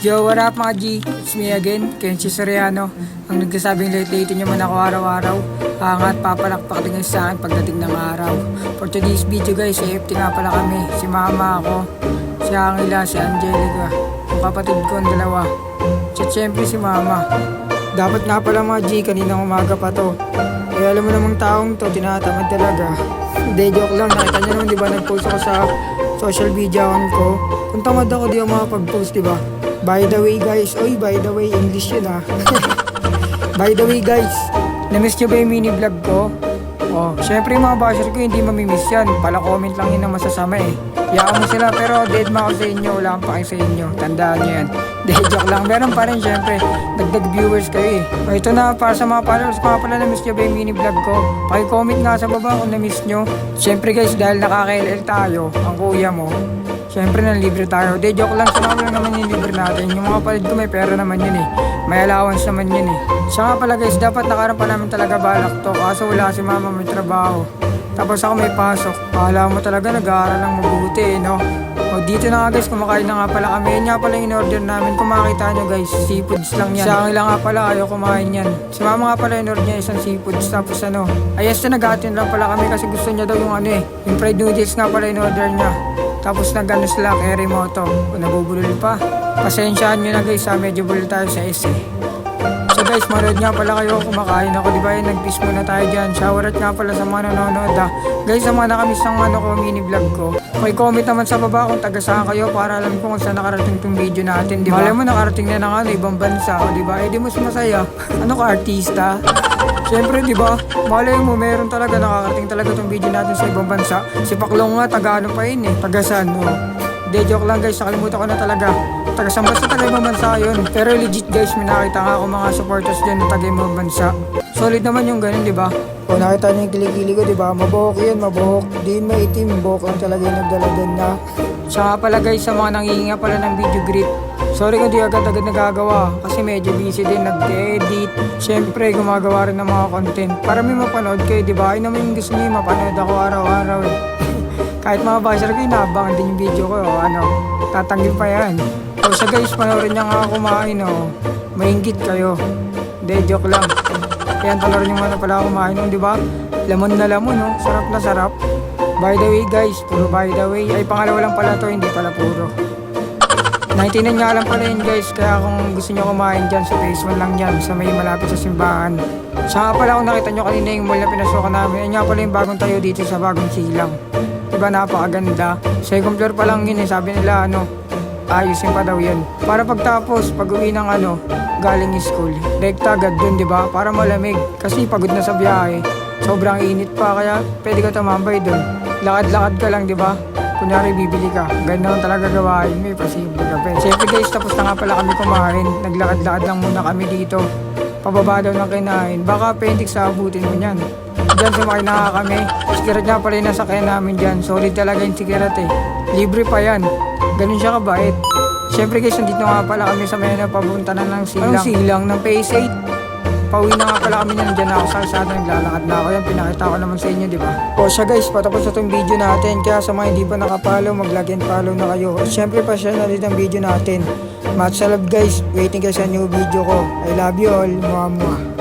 Yo, what up mga G? It's me again, Kenshi Soriano. Ang nagsasabing late-late nyo man ako araw-araw. Angat papalakpak din sa akin pagdating ng araw. For today's video guys, AFT nga pala kami. Si mama ako, si Angela, si Angelica. Yung kapatid ko ang dalawa. At syempre si mama. Dapat nga pala mga G, kaninang umaga pa to. Eh alam mo namang taong to, tinatamad talaga. Hindi, joke lang. Nakita nyo naman diba, nag-post ako sa social media account ko. Kung tamad ako, di ako makapag-post, diba? By the way guys, by the way, English yun ah. By the way guys, na-miss nyo ba yung mini vlog ko? Syempre yung mga basher ko hindi mamimiss yan. Pala comment lang yun na masasama eh. Iyaan mo sila pero dead ma ako sa inyo, wala akong pake sa inyo. Tandaan nyo yan. Dead joke lang, meron pa rin syempre. Dagdag viewers kayo eh. Ito na para sa mga followers ko pala, na-miss nyo ba yung mini vlog ko? Paki-comment nga sa baba kung na-miss nyo. Syempre guys, dahil nakaka-LL tayo, ang kuya mo, syempre nang libre tayo. De, joke lang, sama lang naman yung libre natin. Yung mga kapatid ko may pera naman yun eh. May allowance naman yun eh. Siya nga pala guys, dapat nakaroon pa namin talaga balak to. Kaso wala si mama, may trabaho. Tapos ako may pasok. Akala mo talaga nag-aaral lang mabuti eh, no? Dito na nga guys, kumakain na nga pala kami. Yan nga pala yung in-order namin. Kung makikita nyo guys, seafoods lang yan. Siya lang nga pala, ayaw kumain yan. Si mama nga pala in-order niya isang seafoods. Tapos ano, ayos na nag-atin lang pala kami kasi gusto niya daw yung ano eh. Yung fried noodles nga pala in-order niya. Tapos nag-ano sila, carry moto. Nabubulol pa. Pasensyaan nyo na guys, medyo bulol tayo sa S eh. So guys, manood nga pala kayo kumakain ako. Diba yun, nag-peace muna tayo dyan. Shower at nga pala sa mga nanonood ah. Guys, sa mga nakamiss ng mini vlog ko, may comment naman sa baba kung taga saan kayo para alam ko kung saan nakarating tong video natin, diba? Alam mo, nakarating na ng ibang bansa, diba? Eh di mas masaya. Ano ka, artista? Siyempre, diba? Malay mo, meron talaga, nakakarating talaga tong video natin sa ibang bansa. Si Paklong nga, taga ano pa yun eh. Taga saan, De, joke lang guys, nakalimutan ko na talaga. Taga saan basta taga ibang bansa yun. Pero legit guys, may nakita nga ako mga supporters dyan na taga ibang bansa. Solid naman yung ganun, diba? Kung nakita niyo yung kilikili ko, diba? Mabuhok yun, mabuhok. Di maitim, buhok lang talaga yung nagdaladan na. Siya pala guys, sa mga nangihinga pala ng video greet. Sorry kung di agad-agad nagagawa kasi medyo busy din nag-edit. Siyempre, gumagawa rin ng mga content para may mapanood kayo, diba? Ay naman yung gusto niyo, mapanood ako araw-araw eh. Kahit mga basher ko, inaabangan din yung video ko, tatanggil pa yan. So guys, panoorin niya nga kumain, mainggit kayo. De, joke lang. Kaya panoorin niyo nga pala kumain, di ba? Lamon na lamon, sarap na sarap. By the way guys, puro by the way. Ay, pangalawa lang pala to, hindi pala puro. 99 nga lang pala yun guys, kaya kung gusto nyo kumain dyan sa phase 1 lang yan, sa may malapit sa simbahan. Saka pala kung nakita nyo kanina yung mall na pinasukan namin, yan nga pala yung bagong tayo dito sa bagong silang. Diba, napakaganda. Second floor pa lang yun eh, sabi nila ayusin pa daw yan. Para pagtapos, pag uwi ng galing school, direkta agad dun, diba? Para malamig. Kasi pagod na sa biyahe. Sobrang init pa, kaya pwede ka tumambay dun. Lakad-lakad ka lang, diba? Kunyari bibili ka. Ganda lang talaga gawain mo, pasible ka pa. Siyempre guys, tapos na nga pala kami kumain. Naglakad-lakad lang muna kami dito. Pababa daw ng kinain. Baka appendix sa abutin mo niyan. Diyan sumakay na kami. Sikirat nga pala yung nasakyan namin dyan. Solid talaga yung sikirat eh. Libre pa yan. Ganun siya kabait. Siyempre guys, nandito nga pala kami sa may papunta na ng silang. Anong silang? Ng phase 8. Pauwi na nga pala kami na nandyan ako sa kalsada. Naglalakad na ako yan. Pinakita ko naman sa inyo, di ba? Siya guys, patapos na itong video natin. Kaya sa mga hindi pa nakapollow, mag-like and follow na kayo. At siyempre pa share na rin ang video natin. Much love guys. Waiting guys sa new video ko. I love you all. Mwah mwah.